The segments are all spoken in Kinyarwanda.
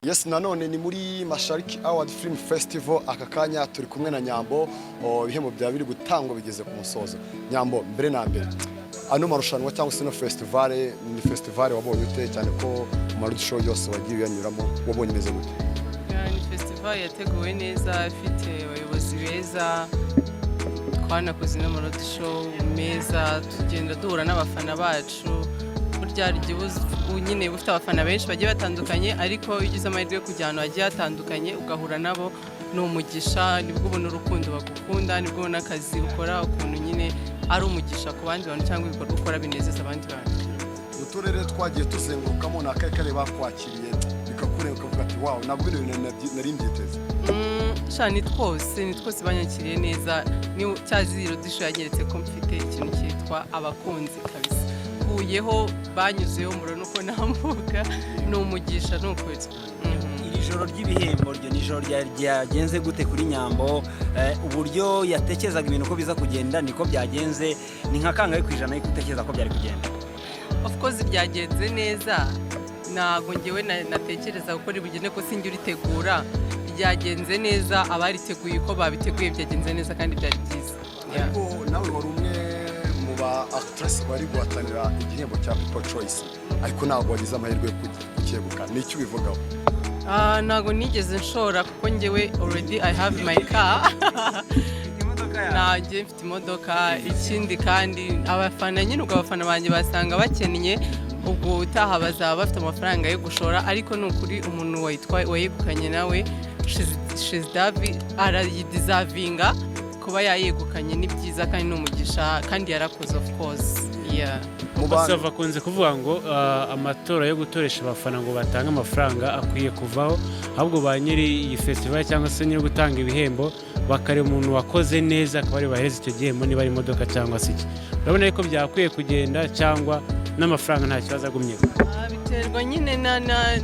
Yes, nanone ni muri Mashariki Award Film Festival. Aka kanya turi kumwe na Nyambo, ibihembo bya biri gutangwa bigeze ku musozo. Nyambo, mbere na mbere, ano marushanwa cyangwa se no festival, ni festival wabonye ute cyane ko amarusho yose wagiye yanyuramo wabonye neza gute? Ni festival yateguwe neza, afite abayobozi beza, twanakoze n'amarusho meza, tugenda duhura n'abafana bacu. Burya nyine bufite abafana benshi bagiye batandukanye, ariko iyo ugize amahirwe yo kujya ahantu hagiye hatandukanye ugahura nabo, ni umugisha, nibwo ubona urukundo bagukunda, nibwo ubona akazi ukora ukuntu nyine ari umugisha ku bandi bantu cyangwa ibikorwa ukora binezeza abandi bantu. Uturere twagiye tuzengurukamo na kare bakwakiriye bikakurenga ukavuga ati wow, nabwo ibintu nari mbyiteze. Ni twose banyakiriye neza. Ni cyaziro disho yanyeretse ko mfite ikintu cyitwa abakunzi kabisa. Huyeho banyuzeho murano uko nambuka, ni umugisha n'ukuri. Iri joro ry'ibihembo ryo ni joro ryagenze gute kuri Nyambo? Uburyo yatekerezaga ibintu ko biza kugenda niko byagenze, ni nka kangahe kwijana yo gutekereza ko byari kugenda? Of course byagenze neza, ntago ngewe natekereza uko ribugende ko sinjye uritegura. Byagenze neza, abariteguye uko babiteguye byagenze neza kandi byari byiza. Ariko nawe wari umwe mu ba actress bari guhatanira igihembo cya People Choice, ariko ntabwo wagize amahirwe yo kucyegukana. Ni icyo ubivugaho? Ntago nigeze nshora kuko ngewe already I have my car. Nanjye mfite imodoka. Ikindi kandi abafana nyine abafana banjye basanga bakennye, ubwo utaha bazaba bafite amafaranga yo gushora, ariko nukuri umuntu wayegukanye nawe she's Davi arayideservinga kuba yayegukanye, ni byiza kandi n'umugisha kandi yarakoze of course. Mubasava kunze kuvuga ngo amatora yo gutoresha abafana ngo batanga amafaranga akwiye kuvaho, ahubwo ba nyiri iyi festival cyangwa se nyiri gutanga ibihembo bakare umuntu wakoze neza akaba ari bahereza icyo gihembo, niba ari imodoka cyangwa se iki. Urabona ko byakwiye kugenda cyangwa n'amafaranga nta kibazo agumyeho? Biterwa nyine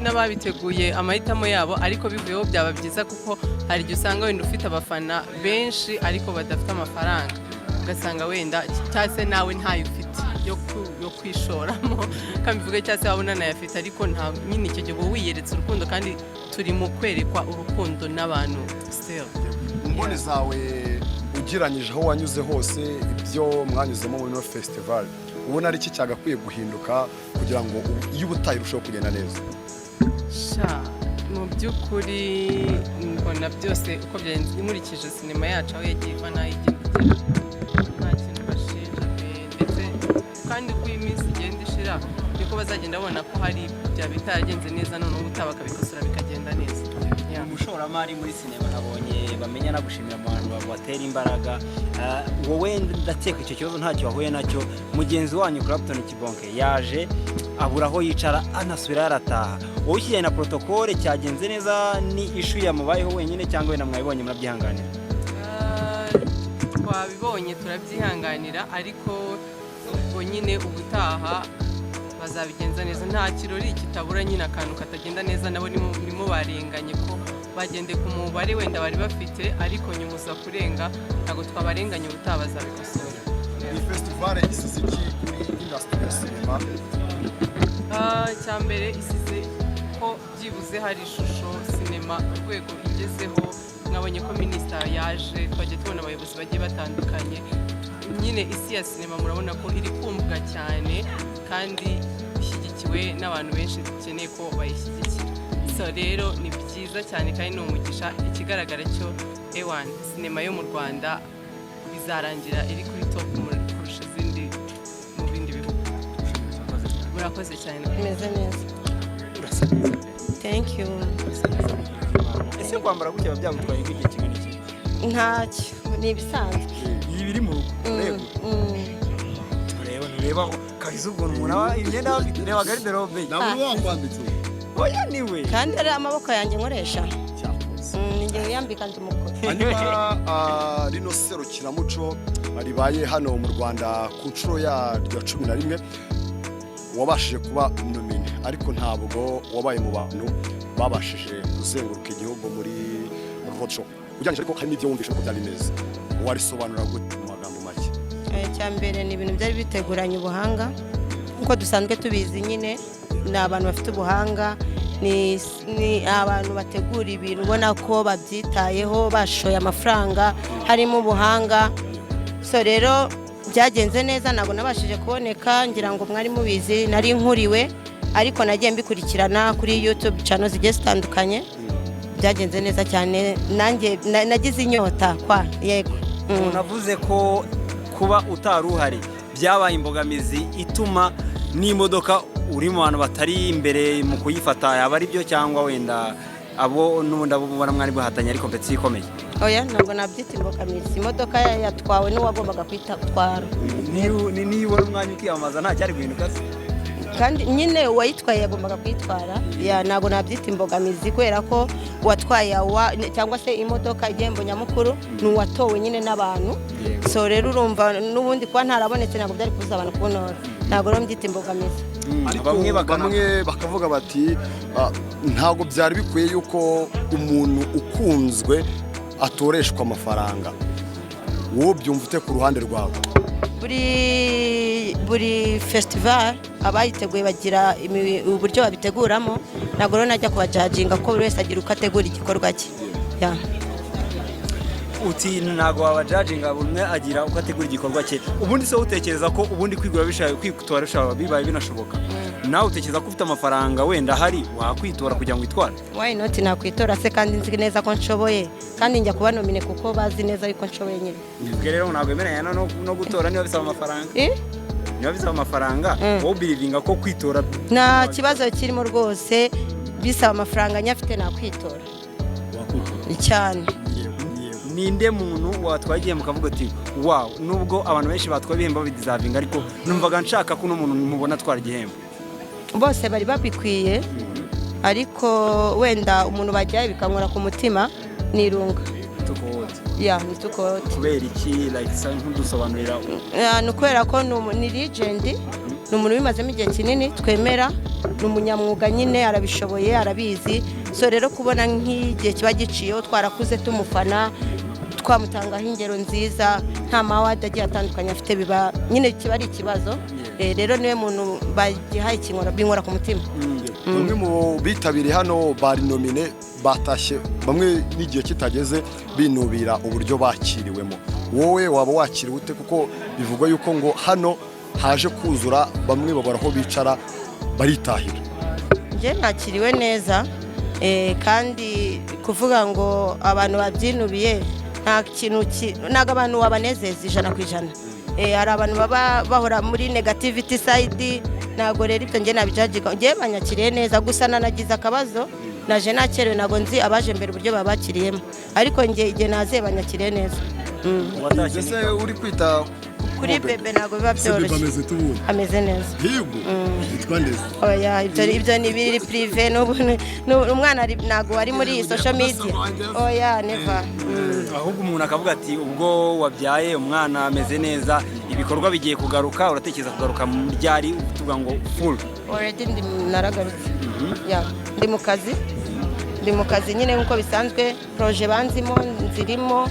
n'ababiteguye amahitamo yabo, ariko bivuyeho byaba byiza kuko hari igihe usanga wenda ufite abafana benshi ariko badafite amafaranga, ugasanga wenda cyase nawe ntayo ufite yo kwishoramo, kambivuge cyase wabona nayafite, ariko nta nyine icyo gihe wiyeretse urukundo, kandi turi mu kwerekwa urukundo n'abantu still. Mbone zawe ugiranyije aho wanyuze hose, ibyo mwanyuzemo muri no festival, ubona ari iki cyagakwiye guhinduka kugira ngo iyo ubutayi urusheho kugenda neza? Mu by'ukuri mbona byose uko byagenze, imurikije sinema yacu aho yagiye iva nayo igenda, nta kintu bashinja ndetse kandi uko iminsi igenda ishira niko bazagenda babona ko hari bya bitaragenze neza, none ubutaha bakabikosora bikagenda neza. Umushoramari muri sinema nabonye bamenya nagushimira abantu batera imbaraga. Wowe ndateka icyo kibazo ntacyo wahuye nacyo. Mugenzi wanyu Clapton Kibonke yaje abura aho yicara anasubira yarataha. Wowe ukijyanye na protocole cyagenze neza, ni ishu yamubayeho wenyine cyangwa wenda mwabibonye murabyihanganira? Twabibonye turabyihanganira, ariko ubwo nyine ubutaha bazabigenza neza. Nta kirori kitabura nyine akantu katagenda neza, nabo nimo barenganye ko bagende ku mubare wenda bari bafite, ariko nyuma uza kurenga, ntabwo twabarenganye, ubutaha bazabikosora. Iyi festival isize iki kuri industry ya sinema? Cyambere isize ko byibuze hari ishusho sinema urwego igezeho. Mwabonye ko minisita yaje, twagiye tubona abayobozi bagiye batandukanye. Nyine isi ya sinema murabona ko iri kumbuga cyane kandi ishyigikiwe n'abantu benshi dukeneye ko bayishyigikira. So rero ni byiza cyane kandi ni umugisha. Ikigaragara cyo ewan sinema yo mu Rwanda bizarangira iri kuri top kurusha izindi mu bindi bihugu. Murakoze cyane. Meze neza. Urasa neza. Thank you. Ese kwambara gutya byagutwaye igihe kingana iki? Ntacyo, ni ibisanzwe. Ibi biri mu rugo. Ureba kahize ubwo umuntu aba imyenda reba garderobe. Nabwo wakwambitse. Oya niwe. Kandi ari amaboko yanjye nkoresha. Ninjye wiyambika ndi mukuru. Hanyuma rino serukiramuco ribaye hano mu Rwanda ku nshuro yaryo 11, wabashije kuba nomine, ariko ntabwo wabaye mu bantu babashije kuzenguruka igihugu muri roadshow. Ujyanye ariko hari n'ibyo wumvishe ko byari bimeze, warisobanura gute mu magambo make? Cyambere ni ibintu byari biteguranye ubuhanga, nkuko dusanzwe tubizi nyine ni abantu bafite ubuhanga, ni abantu bategura ibintu ubona ko babyitayeho bashoye amafaranga harimo ubuhanga. So rero byagenze neza, ntabwo nabashije kuboneka, ngira ngo mwari mubizi nari nkuriwe, ariko nagiye mbikurikirana kuri YouTube channel zigiye zitandukanye. Byagenze neza cyane, nanjye nagize inyota kwa yego. Unavuze ko kuba utaruhari byabaye imbogamizi ituma n'imodoka uri mu bantu batari imbere mu kuyifata, yaba ari byo cyangwa wenda abo n'ubundi abo ubona mwari buhatanye ari kompetisiyo ikomeye? Oya, ntabwo nabyita imbogamizi, imodoka yatwawe n'uwagombaga kwitwara. Niba umwanya ukiyamamaza nta cyari guhinduka se? Kandi nyine uwayitwaye yagombaga kwitwara, ntabwo nabyita imbogamizi kubera ko uwatwaye cyangwa se imodoka igihembo nyamukuru ni uwatowe nyine n'abantu. So rero urumva n'ubundi kuba ntarabonetse ntabwo byari kubuza abantu kubonora, ntabwo rero mbyita imbogamizi. bamwe bakavuga bati ntabwo byari bikwiye yuko umuntu ukunzwe atoreshwa amafaranga. Wowe byumva ute ku ruhande rwawe? Buri festival abayiteguye bagira uburyo babiteguramo, ntabwo rero najya kubajajinga ko buri wese agira uko ategura igikorwa cye. Uti ntabwo wabajajinga, buri umwe agira uko ategura igikorwa cye. Ubundi se utekereza ko ubundi kwitora bibaye binashoboka? Nawe utekereza ko ufite amafaranga wenda hari wakwitora kugira ngo witware? Why not? Nakwitora se kandi nzi neza ko nshoboye, kandi njya kuba nomine kuko bazi neza yuko nshoboye nyine. Ubwo rero ntabwo wemeranya no gutora niba bisaba amafaranga? Niba bisaba amafaranga wowe birivinga ko kwitora nta kibazo kirimo rwose, bisaba amafaranga nyafite nakwitora cyane. Ninde muntu watwaye igihembo ukavuga ati wow, nubwo abantu benshi batwaye ibihembo bidizavinga ariko numvaga nshaka ko n'umuntu mubona atwara igihembo? Bose bari babikwiye, ariko wenda umuntu bajyaye bikankora ku mutima nirunga. Ni Tukote. Kubera iki nk'udusobanurira? Ni ukubera ko ni legend, ni umuntu bimazemo igihe kinini, twemera, ni umunyamwuga nyine, arabishoboye, arabizi. So rero kubona nk'igihe kiba giciyeho twarakuze tumufana, twamutangaho ingero nziza, nta mawadi agiye atandukanye afite, biba nyine kiba ari ikibazo. Rero niwe muntu bagihaye binkora ku mutima. Bamwe mu bitabiriye hano bari nomine batashye, bamwe n'igihe kitageze binubira uburyo bakiriwemo. Wowe waba wakiriwe ute? Kuko bivugwa yuko ngo hano haje kuzura, bamwe babara aho bicara baritahira. Nje nakiriwe neza, kandi kuvuga ngo abantu babyinubiye nta kintu, ntago abantu wabanezeza 100%. Hari abantu baba bahora muri negativity side, ntago rero ibyo nge nabijajiga. Nge banyakiriye neza, gusa nanagize akabazo, naje nakerewe, ntago nzi abaje mbere uburyo babakiriyemo, ariko nge igihe naze banyakiriye neza. Ese uri kwita kuri bebe ntago biba byoroshye. Ameze neza. Yego. Yitwa neza. Oya, ibyo ni biri prive, n'umwana ntago ari muri social media. Oya, never. Ahubwo umuntu akavuga ati ubwo wabyaye umwana ameze neza, ibikorwa bigiye kugaruka, uratekereza kugaruka mu ryari tuvuga ngo full? Already naragarutse. Ndi mu kazi nyine nkuko bisanzwe, projet banzimo nzirimo,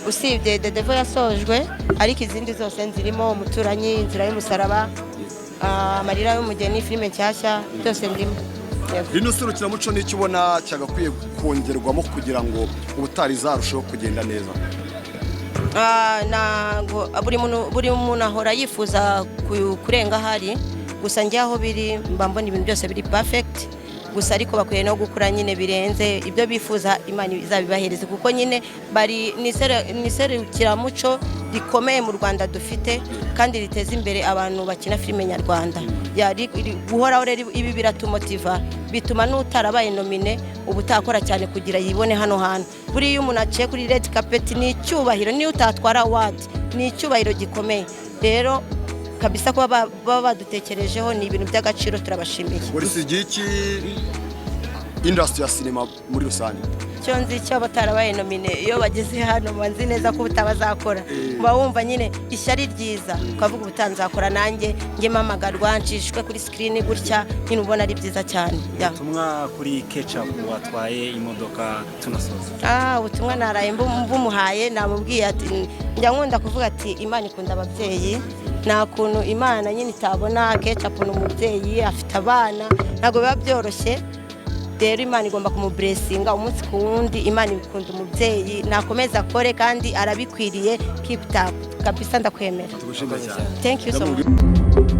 usibye The Devil yasojwe, ariko izindi zose nzirimo, umuturanyi, inzira y'umusaraba, amarira y'umugeni, filime nshyashya, byose ndimo. Rino serukiramuco ni icyo ubona cyagakwiye kongerwamo kugira ngo ubutari zarusheho kugenda neza? Buri muntu ahora yifuza kurenga hari, gusa njye aho biri mba mbona ibintu byose biri perfect, gusa ariko bakwiye no gukura nyine birenze ibyo bifuza, Imana izabibahereza, kuko nyine bari ni serukiramuco rikomeye mu Rwanda dufite, kandi riteza imbere abantu bakina filime nyarwanda. Guhoraho rero ibi biratumotiva, bituma n'utarabaye nomine ubu utakora cyane kugira yibone hano hantu. Buriya umuntu aciye kuri red carpet ni icyubahiro, niyo utatwara award ni icyubahiro gikomeye. Rero kabisa ko baba badutekerejeho, ni ibintu by'agaciro, turabashimiye. Buri sigiki industry ya cinema muri rusange? Cyo nzi cyo batarabaye nomine, iyo bageze hano banzi neza ko utabazakora, mba wumva nyine ishyari ryiza, ukavuga ubutanzakora nanjye nge mamagarwa nshishwe kuri screen gutya, nyine ubona ari byiza cyane. Ubutumwa kuri Ketchup watwaye imodoka tunasoza? Ubutumwa naraye mbumuhaye, namubwiye ati njya nkunda kuvuga ati Imana ikunda ababyeyi, nta kuntu Imana nyine itabona Ketchup n'umubyeyi afite abana, ntago biba byoroshye, rero Imana igomba kumuburesinga umunsi ku wundi. Imana ikunda umubyeyi, nakomeza akore kandi arabikwiriye. Keep it up kabisa, ndakwemera. tugushimira cyane. Thank you so much.